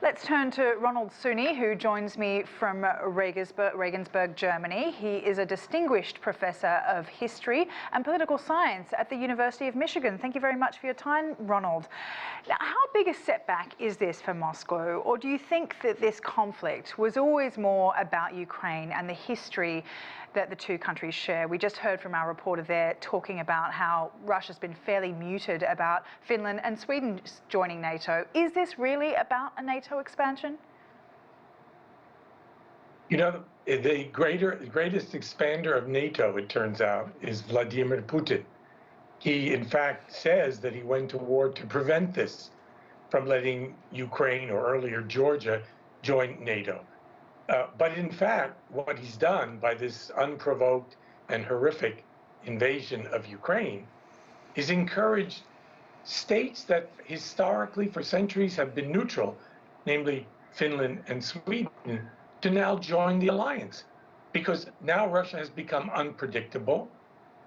Let's turn to Ronald Suny, who joins me from Regensburg, Germany. He is a distinguished professor of history and political science at the University of Michigan. Thank you very much for your time, Ronald. Now, how big a setback is this for Moscow, or do you think that this conflict was always more about Ukraine and the history that the two countries share? We just heard from our reporter there talking about how Russia's been fairly muted about Finland and Sweden joining NATO. Is this really about a NATO expansion? You know, the greatest expander of NATO, it turns out, is Vladimir Putin. He, in fact, says that he went to war to prevent this from letting Ukraine, or earlier Georgia, join NATO. But in fact, what he's done by this unprovoked and horrific invasion of Ukraine is encouraged states that historically for centuries have been neutral, namely Finland and Sweden, to now join the alliance. Because now Russia has become unpredictable.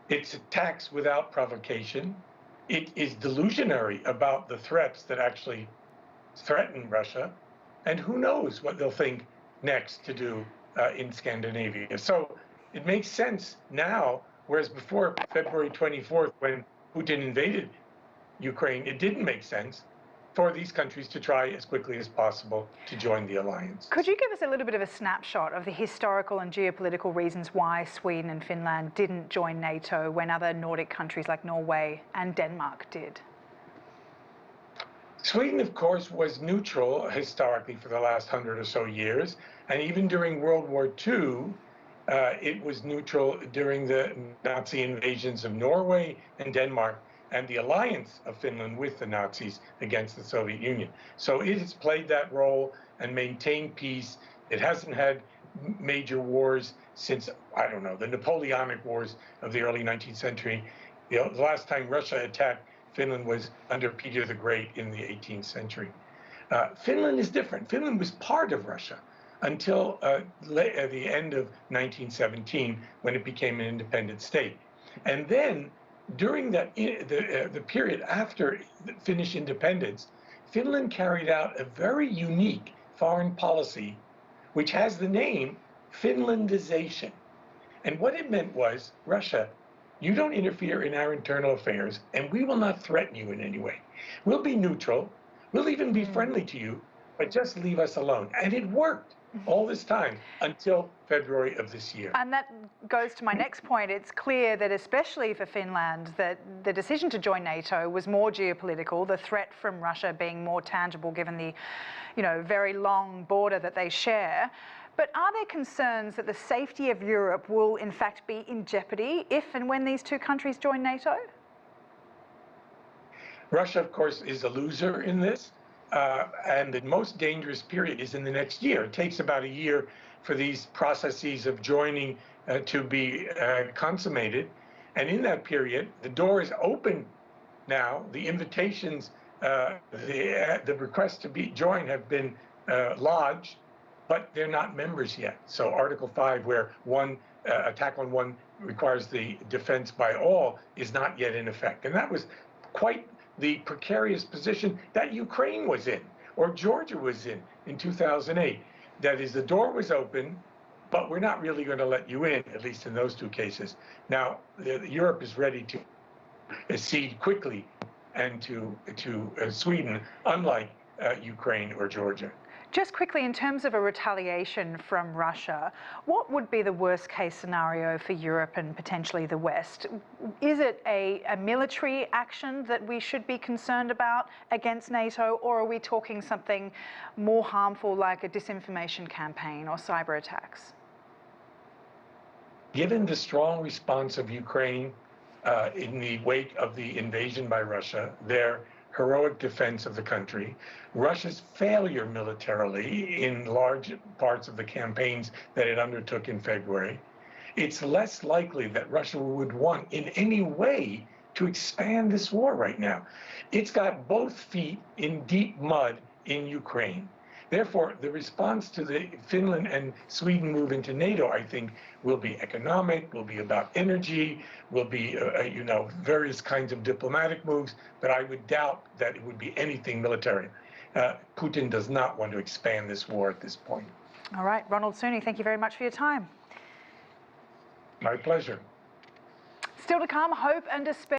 It attacks without provocation. It is delusionary about the threats that actually threaten Russia. And who knows what they'll think next to do in Scandinavia. So it makes sense now, whereas before February 24th, when Putin invaded Ukraine, it didn't make sense for these countries to try as quickly as possible to join the alliance. Could you give us a little bit of a snapshot of the historical and geopolitical reasons why Sweden and Finland didn't join NATO when other Nordic countries like Norway and Denmark did? Sweden, of course, was neutral historically for the last 100 or so years, and even during World War II, it was neutral during the Nazi invasions of Norway and Denmark and the alliance of Finland with the Nazis against the Soviet Union. So it has played that role and maintained peace. It hasn't had major wars since, I don't know, the Napoleonic Wars of the early 19th century. The last time Russia attacked Finland was under Peter the Great in the 18th century. Finland is different. Finland was part of Russia until the end of 1917, when it became an independent state. And then, during that the period after Finnish independence, Finland carried out a very unique foreign policy, which has the name Finlandization. And what it meant was, Russia, you don't interfere in our internal affairs, and we will not threaten you in any way. We'll be neutral. We'll even be friendly to you, but just leave us alone. And it worked all this time until February of this year. And that goes to my next point. It's clear that especially for Finland, that the decision to join NATO was more geopolitical, the threat from Russia being more tangible given the, very long border that they share. But are there concerns that the safety of Europe will in fact be in jeopardy if and when these two countries join NATO? Russia, of course, is a loser in this. And the most dangerous period is in the next year. It takes about a year for these processes of joining to be consummated. And in that period, the door is open now. The invitations, the requests to be joined have been lodged, but they're not members yet. So Article 5, where one attack on one requires the defense by all, is not yet in effect. And that was quite the precarious position that Ukraine was in, or Georgia was in 2008. That is, the door was open, but we're not really going to let you in, at least in those two cases. Now, Europe is ready to accede quickly and to Sweden, unlike Ukraine or Georgia. Just quickly, in terms of a retaliation from Russia, what would be the worst case scenario for Europe and potentially the West? Is it a military action that we should be concerned about against NATO, or are we talking something more harmful like a disinformation campaign or cyber attacks? Given the strong response of Ukraine in the wake of the invasion by Russia, their heroic defense of the country, Russia's failure militarily in large parts of the campaigns that it undertook in February, it's less likely that Russia would want in any way to expand this war right now. It's got both feet in deep mud in Ukraine. Therefore, the response to the Finland and Sweden move into NATO, I think, will be economic, will be about energy, will be, various kinds of diplomatic moves, but I would doubt that it would be anything military. Putin does not want to expand this war at this point. All right, Ronald Suny, thank you very much for your time. My pleasure. Still to come, hope and despair.